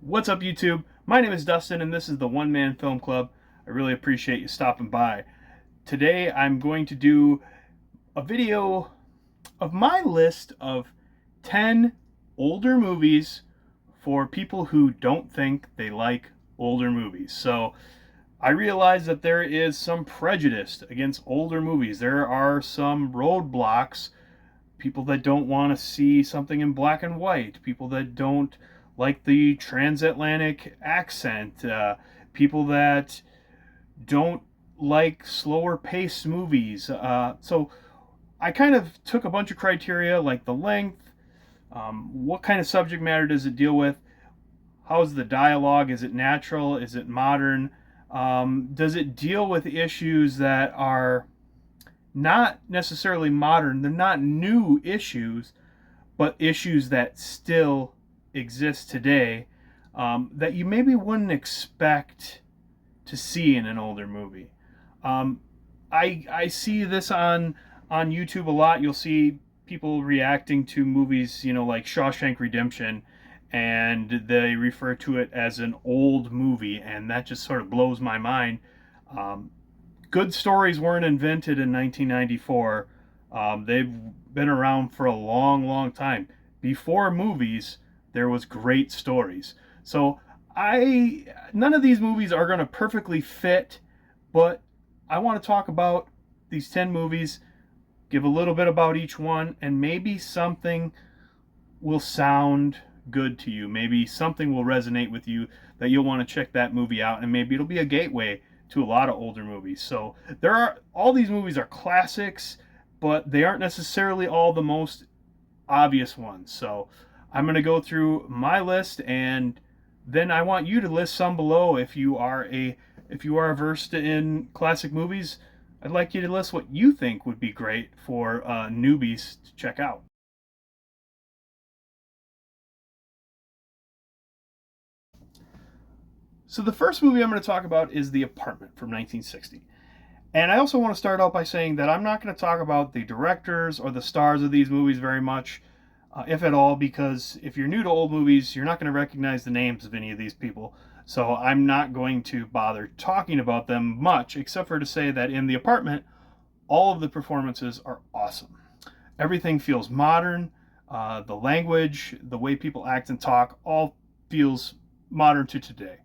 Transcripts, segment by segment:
What's up, YouTube? My name is Dustin, and this is the One Man Film Club. I really appreciate you stopping by. Today, I'm going to do a video of my list of 10 older movies for people who don't think they like older movies. So, I realize that there is some prejudice against older movies. There are some roadblocks, people that don't want to see something in black and white, people that don't like the transatlantic accent, people that don't like slower paced movies. So I kind of took a bunch of criteria like the length, what kind of subject matter does it deal with, how's the dialogue, is it natural, is it modern, does it deal with issues that are not necessarily modern, they're not new issues, but issues that still exist today, that you maybe wouldn't expect to see in an older movie. Um, I see this on YouTube a lot. You'll see people reacting to movies, like Shawshank Redemption, and they refer to it as an old movie, and that just sort of blows my mind. Um, Good stories weren't invented in 1994. They've been around for a long, long time. Before movies, there was great stories. So I none of these movies are going to perfectly fit, but I want to talk about these 10 movies, give a little bit about each one, and maybe something will sound good to you. Maybe something will resonate with you that you'll want to check that movie out, and maybe it'll be a gateway to a lot of older movies. So there are all these movies are classics, but they aren't necessarily all the most obvious ones. So I'm going to go through my list, and then I want you to list some below. If you are versed in classic movies, I'd like you to list what you think would be great for newbies to check out. So the first movie I'm going to talk about is The Apartment from 1960. And I also want to start out by saying that I'm not going to talk about the directors or the stars of these movies very much, if at all, because if you're new to old movies, you're not going to recognize the names of any of these people. So I'm not going to bother talking about them much, except for to say that in The Apartment, all of the performances are awesome. Everything feels modern. The language, the way people act and talk, all feels modern to today.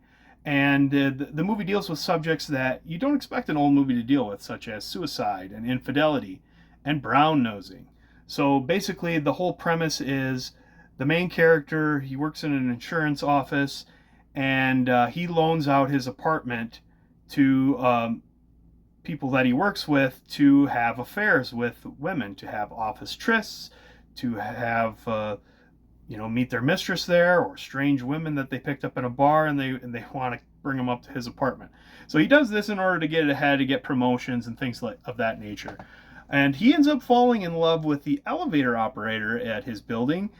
And the movie deals with subjects that you don't expect an old movie to deal with, such as suicide and infidelity and brown nosing. So basically, the whole premise is the main character, he works in an insurance office, and he loans out his apartment to people that he works with to have affairs with women, to have office trysts, to have meet their mistress there, or strange women that they picked up in a bar, and they want to bring them up to his apartment. So he does this in order to get ahead, to get promotions and things like of that nature. And he ends up falling in love with the elevator operator at his building,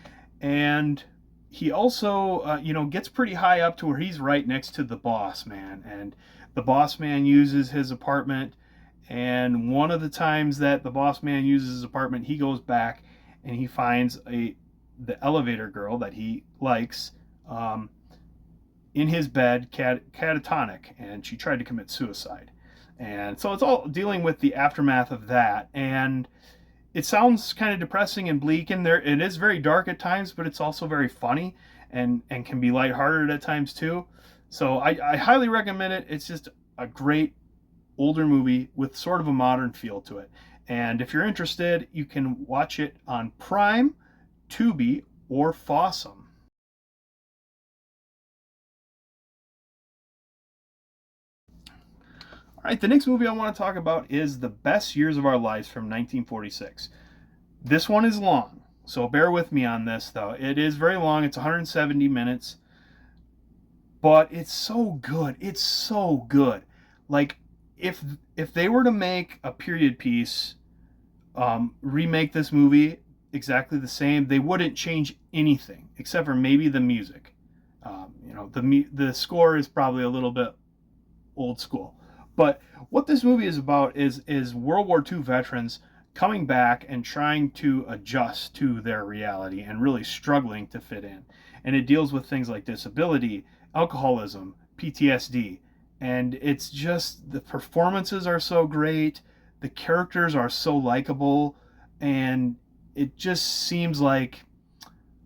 and he also gets pretty high up to where he's right next to the boss man, and the boss man uses his apartment. And one of the times that the boss man uses his apartment, he goes back and he finds the elevator girl that he likes, um, in his bed, catatonic, and she tried to commit suicide. And so it's all dealing with the aftermath of that. And it sounds kind of depressing and bleak, and there it is very dark at times, but it's also very funny and can be lighthearted at times too. So I highly recommend it. It's just a great older movie with sort of a modern feel to it. And if you're interested, you can watch it on Prime, Tubi, or Fossum. All right, the next movie I want to talk about is The Best Years of Our Lives from 1946. This one is long, so bear with me on this, though. It is very long, it's 170 minutes, but it's so good. It's so good. Like, if they were to make a period piece, remake this movie exactly the same, they wouldn't change anything except for maybe the music. The score is probably a little bit old school, but what this movie is about is World War II veterans coming back and trying to adjust to their reality and really struggling to fit in. and it deals with things like disability, alcoholism, PTSD, and it's just the performances are so great, the characters are so likable, and it just seems like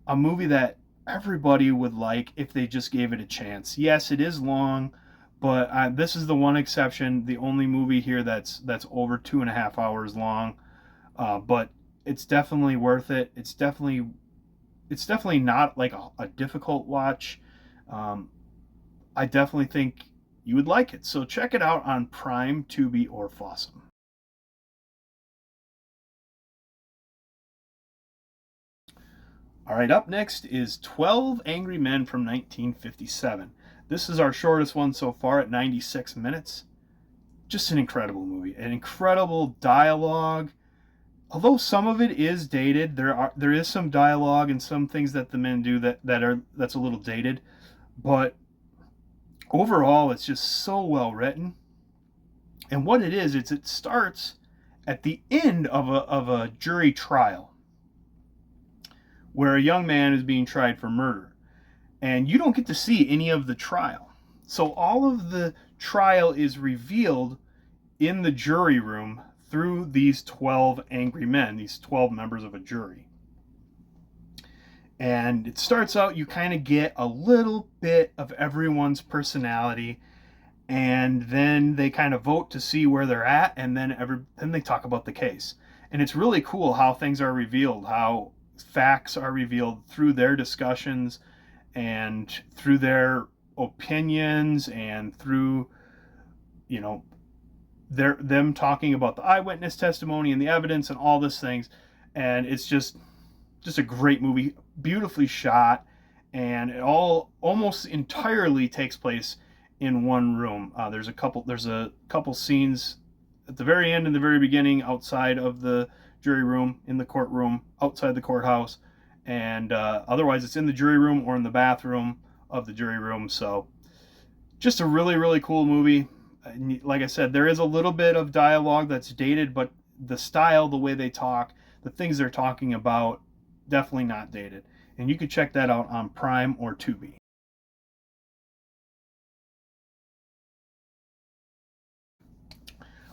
a movie that everybody would like if they just gave it a chance. Yes, it is long, but this is the one exception, the only movie here that's over 2.5 hours long. But it's definitely worth it. It's definitely not like a difficult watch. Um, I definitely think you would like it. So check it out on Prime, Tubi, or Fossum. All right, up next is 12 Angry Men from 1957. This is our shortest one so far at 96 minutes. Just an incredible movie, an incredible dialogue. Although some of it is dated, there is some dialogue and some things that the men do that's a little dated, but overall it's just so well written. And what it is, it starts at the end of a jury trial where a young man is being tried for murder, and you don't get to see any of the trial. So all of the trial is revealed in the jury room through these 12 angry men, these 12 members of a jury. And it starts out, you kind of get a little bit of everyone's personality, and then they kind of vote to see where they're at, and then they talk about the case. And it's really cool how things are revealed, how facts are revealed through their discussions and through their opinions and through, you know, them talking about the eyewitness testimony and the evidence and all these things. And it's just a great movie, beautifully shot, and it all almost entirely takes place in one room. There's a couple scenes at the very end and the very beginning outside of the jury room, in the courtroom, outside the courthouse, and otherwise it's in the jury room or in the bathroom of the jury room. So just a really, really cool movie. Like I said, there is a little bit of dialogue that's dated, but the style, the way they talk, the things they're talking about, definitely not dated. And you can check that out on Prime or Tubi.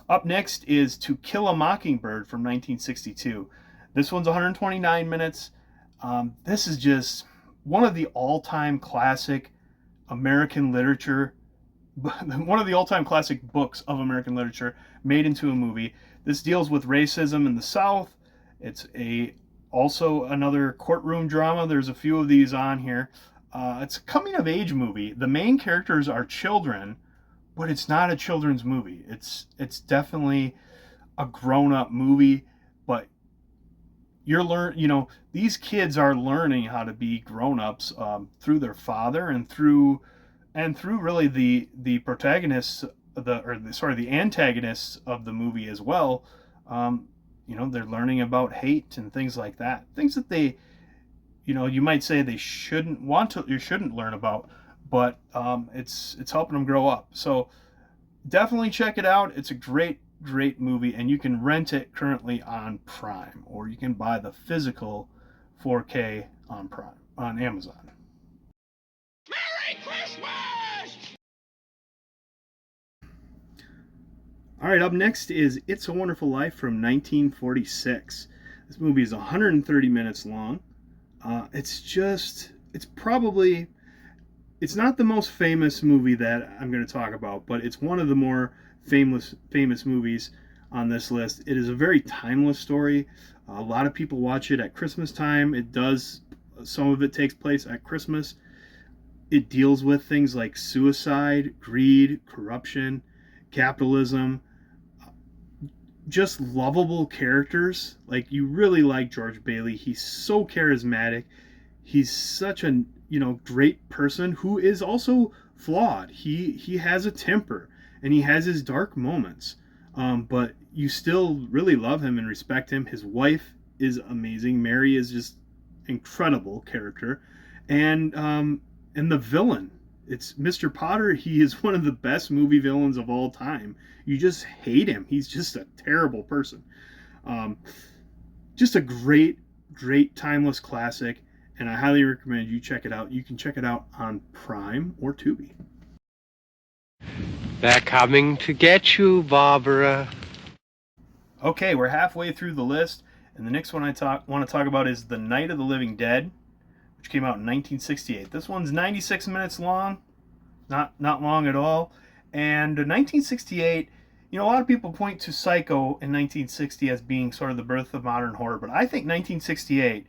Up next is To Kill a Mockingbird from 1962. This one's 129 minutes. This is just one of the all-time classic American literature, one of the all-time classic books of American literature made into a movie. This deals with racism in the South. It's also another courtroom drama. There's a few of these on here. It's a coming-of-age movie. The main characters are children, but it's not a children's movie. It's definitely a grown-up movie, but these kids are learning how to be grown-ups through their father and through really the protagonists, the antagonists of the movie as well. They're learning about hate and things like that, things that you might say they shouldn't learn about, but it's helping them grow up. So definitely check it out. It's a great movie, and you can rent it currently on Prime, or you can buy the physical 4K on Amazon. Merry Christmas! All right, up next is It's a Wonderful Life from 1946. This movie is 130 minutes long. It's not the most famous movie that I'm going to talk about, but it's one of the more famous movies on this list. It is a very timeless story. A lot of people watch it at Christmas time. Some of it takes place at Christmas. It deals with things like suicide, greed, corruption, capitalism, just lovable characters. Like, you really like George Bailey. He's so charismatic. He's such a great person who is also flawed. He has a temper and he has his dark moments, but you still really love him and respect him. His wife is amazing. Mary is just incredible character, and the villain, it's Mr. Potter. He is one of the best movie villains of all time. You just hate him. He's just a terrible person. Just a great timeless classic. and I highly recommend you check it out. You can check it out on Prime or Tubi. They're coming to get you, Barbara. Okay, we're halfway through the list, and the next one I want to talk about is The Night of the Living Dead, which came out in 1968. This one's 96 minutes long, not long at all. And 1968, a lot of people point to Psycho in 1960 as being sort of the birth of modern horror, but I think 1968,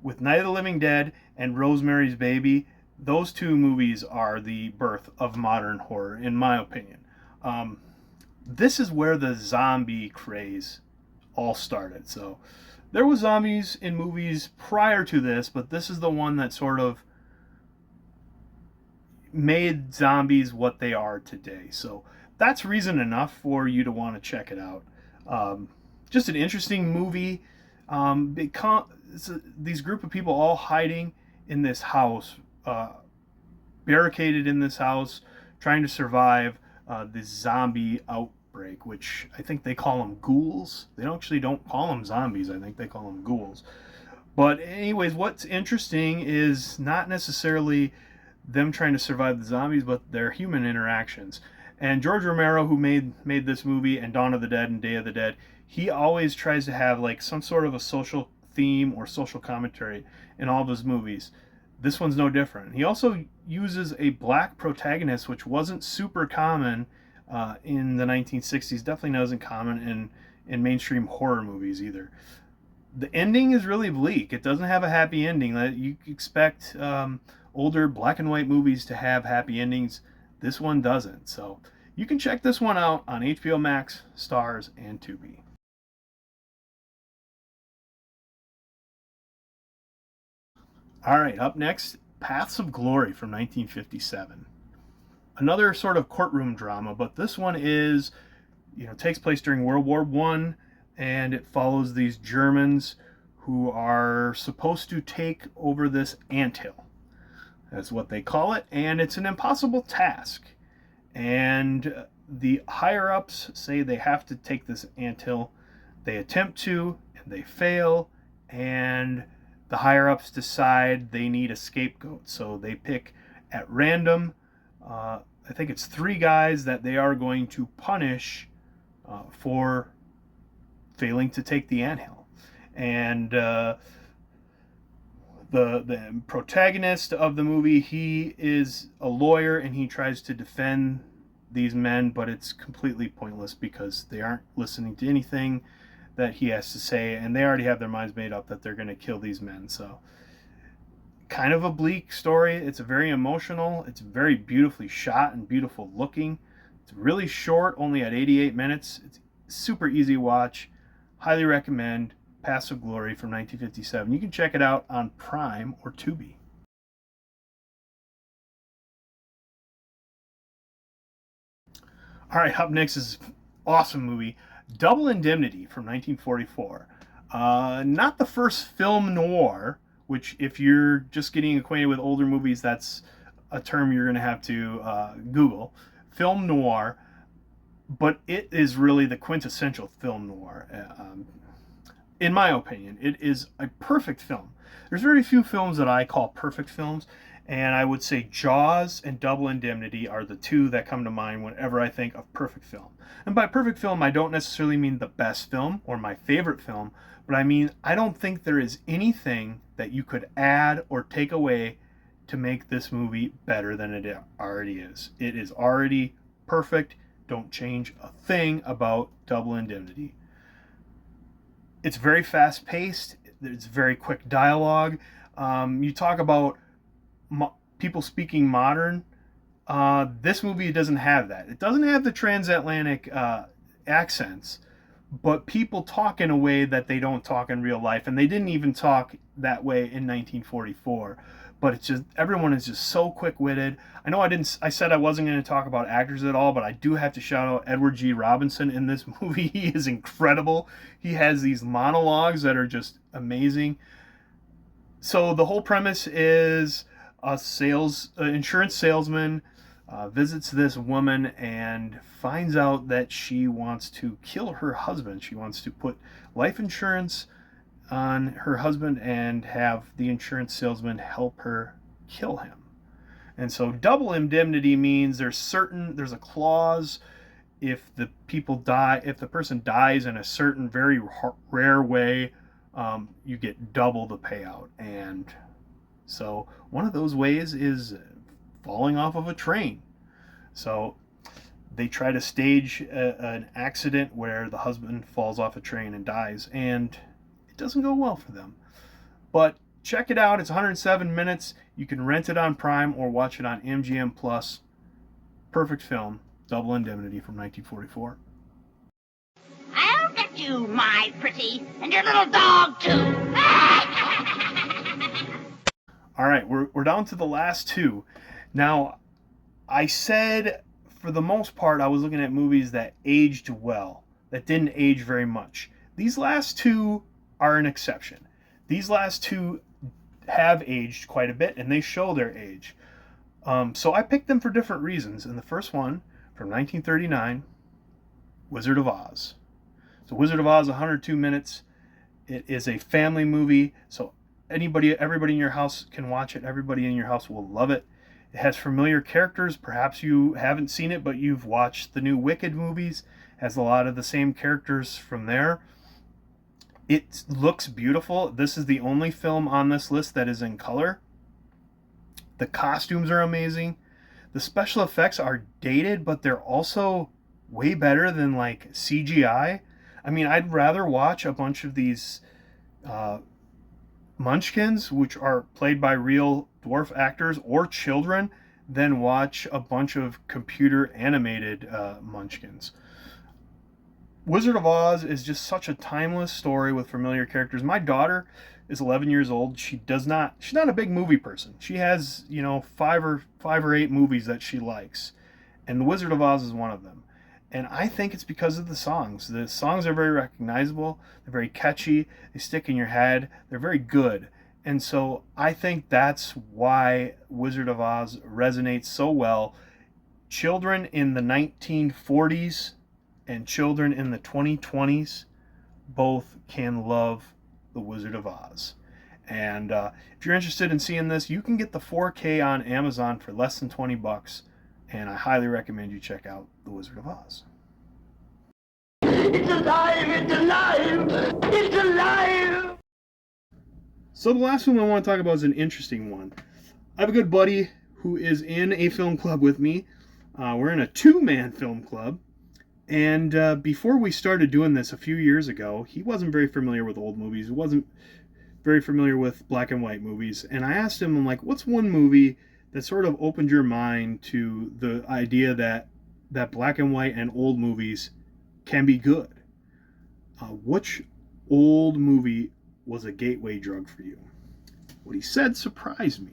with Night of the Living Dead and Rosemary's Baby, those two movies are the birth of modern horror, in my opinion. This is where the zombie craze all started. So there was zombies in movies prior to this, but this is the one that sort of made zombies what they are today. So that's reason enough for you to want to check it out. Just an interesting movie. These group of people all hiding in this house, barricaded in this house, trying to survive this zombie outbreak, which I think they call them ghouls. They actually don't call them zombies. I think they call them ghouls. But anyways, what's interesting is not necessarily them trying to survive the zombies, but their human interactions. And George Romero, who made this movie and Dawn of the Dead and Day of the Dead, he always tries to have like some sort of a social theme or social commentary in all of his movies. This one's no different. He also uses a black protagonist, which wasn't super common in the 1960s. Definitely wasn't common in mainstream horror movies either. The ending is really bleak. It doesn't have a happy ending. You expect older black and white movies to have happy endings. This one doesn't. So you can check this one out on HBO Max, Starz, and Tubi. All right, up next, Paths of Glory from 1957. Another sort of courtroom drama, but this one is, takes place during World War I, and it follows these Germans who are supposed to take over this anthill. That's what they call it, and it's an impossible task. And the higher ups say they have to take this anthill. They attempt to, and they fail, and the higher ups decide they need a scapegoat. So they pick at random, I think it's 3 guys that they are going to punish for failing to take the anthill. And the protagonist of the movie, he is a lawyer and he tries to defend these men, but it's completely pointless because they aren't listening to anything that he has to say, and they already have their minds made up that they're going to kill these men. So kind of a bleak story. It's very emotional. It's very beautifully shot and beautiful looking. It's really short, only at 88 minutes. It's super easy watch. Highly recommend Paths of Glory from 1957. You can check it out on Prime or Tubi. All right, up next is awesome movie, Double Indemnity from 1944. Not the first film noir, which if you're just getting acquainted with older movies, that's a term you're going to have to Google. Film noir, but it is really the quintessential film noir. In my opinion, it is a perfect film. There's very few films that I call perfect films, and I would say Jaws and Double Indemnity are the two that come to mind whenever I think of perfect film. And by perfect film, I don't necessarily mean the best film or my favorite film, but I mean I don't think there is anything that you could add or take away to make this movie better than it already is. It is already perfect. Don't change a thing about Double Indemnity. It's very fast paced. It's very quick dialogue. You talk about people speaking modern. This movie doesn't have that. It doesn't have the transatlantic accents, but people talk in a way that they don't talk in real life, and they didn't even talk that way in 1944. But it's just everyone is just so quick-witted. I know I said I wasn't going to talk about actors at all, but I do have to shout out Edward G. Robinson in this movie. He is incredible. He has these monologues that are just amazing. So the whole premise is a insurance salesman visits this woman and finds out that she wants to kill her husband. She wants to put life insurance on her husband and have the insurance salesman help her kill him. And so double indemnity means there's a clause if the person dies in a certain very rare way, you get double the payout. And so one of those ways is falling off of a train. So they try to stage an accident where the husband falls off a train and dies, and it doesn't go well for them. But check it out. It's 107 minutes. You can rent it on Prime or watch it on MGM Plus. Perfect film. Double Indemnity from 1944. I'll get you, my pretty, and your little dog, too. All right, we're down to the last two. Now, I said for the most part I was looking at movies that aged well, that didn't age very much. These last two are an exception. These last two have aged quite a bit, and they show their age. So I picked them for different reasons. And the first one, from 1939, Wizard of Oz. So Wizard of Oz, 102 minutes. It is a family movie, so everybody in your house can watch it. Everybody in your house will love it. It has familiar characters. Perhaps you haven't seen it, but you've watched the new Wicked movies. It has a lot of the same characters from there. It looks beautiful. This is the only film on this list that is in color. The costumes are amazing. The special effects are dated, but they're also way better than like CGI. I mean, I'd rather watch a bunch of these Munchkins, which are played by real dwarf actors or children, than watch a bunch of computer animated Munchkins. Wizard of Oz is just such a timeless story with familiar characters. My daughter is 11 years old. She's not a big movie person. She has, five or eight movies that she likes, and The Wizard of Oz is one of them. And I think it's because of the songs. The songs are very recognizable. They're very catchy. They stick in your head. They're very good. And so I think that's why Wizard of Oz resonates so well. Children in the 1940s and children in the 2020s both can love The Wizard of Oz. And if you're interested in seeing this, you can get the 4K on Amazon for less than $20. And I highly recommend you check out The Wizard of Oz. It's alive! It's alive! It's alive! So the last one I want to talk about is an interesting one. I have a good buddy who is in a film club with me. We're in a two-man film club. And before we started doing this a few years ago, he wasn't very familiar with old movies. He wasn't very familiar with black and white movies. And I asked him, I'm like, what's one movie that sort of opened your mind to the idea that black and white and old movies can be good? Which old movie was a gateway drug for you? What he said surprised me.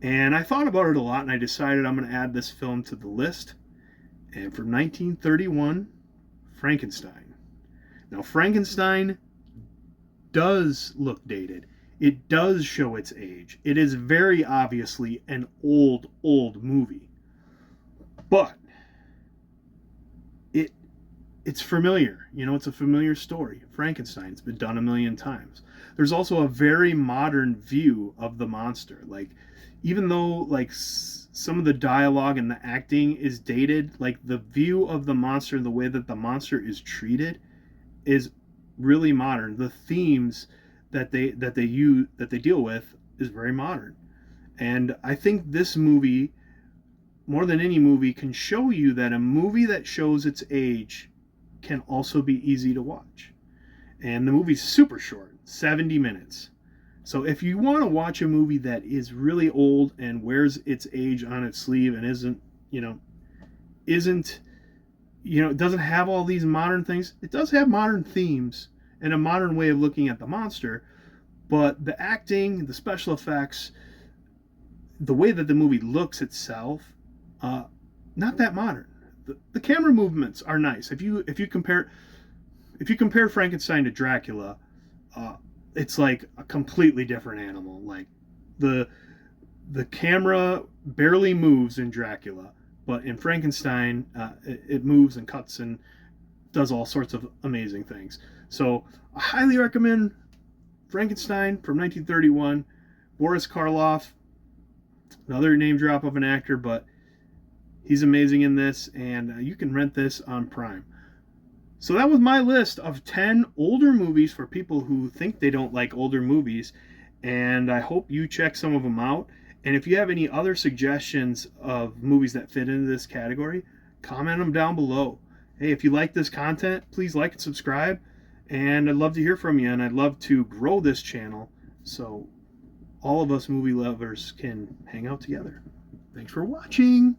And I thought about it a lot, and I decided I'm going to add this film to the list. And from 1931, Frankenstein. Now, Frankenstein does look dated. It does show its age. It is very obviously an old movie. But it's familiar. It's a familiar story. Frankenstein. It's been done a million times. There's also a very modern view of the monster. Like, even though some of the dialogue and the acting is dated, like the view of the monster and the way that the monster is treated is really modern. The themes that they deal with is very modern. And I think this movie, more than any movie, can show you that a movie that shows its age can also be easy to watch. And the movie's super short, 70 minutes. So if you want to watch a movie that is really old and wears its age on its sleeve and doesn't have all these modern things, it does have modern themes and a modern way of looking at the monster, but the acting, the special effects, the way that the movie looks itself, not that modern. The camera movements are nice. If you compare Frankenstein to Dracula, it's like a completely different animal. Like the camera barely moves in Dracula, but in Frankenstein, it moves and cuts and does all sorts of amazing things. So I highly recommend Frankenstein from 1931. Boris Karloff, another name drop of an actor, but he's amazing in this, and you can rent this on Prime. So that was my list of 10 older movies for people who think they don't like older movies, and I hope you check some of them out. And if you have any other suggestions of movies that fit into this category, comment them down below. Hey, if you like this content, please like and subscribe, and I'd love to hear from you, and I'd love to grow this channel so all of us movie lovers can hang out together. Thanks for watching.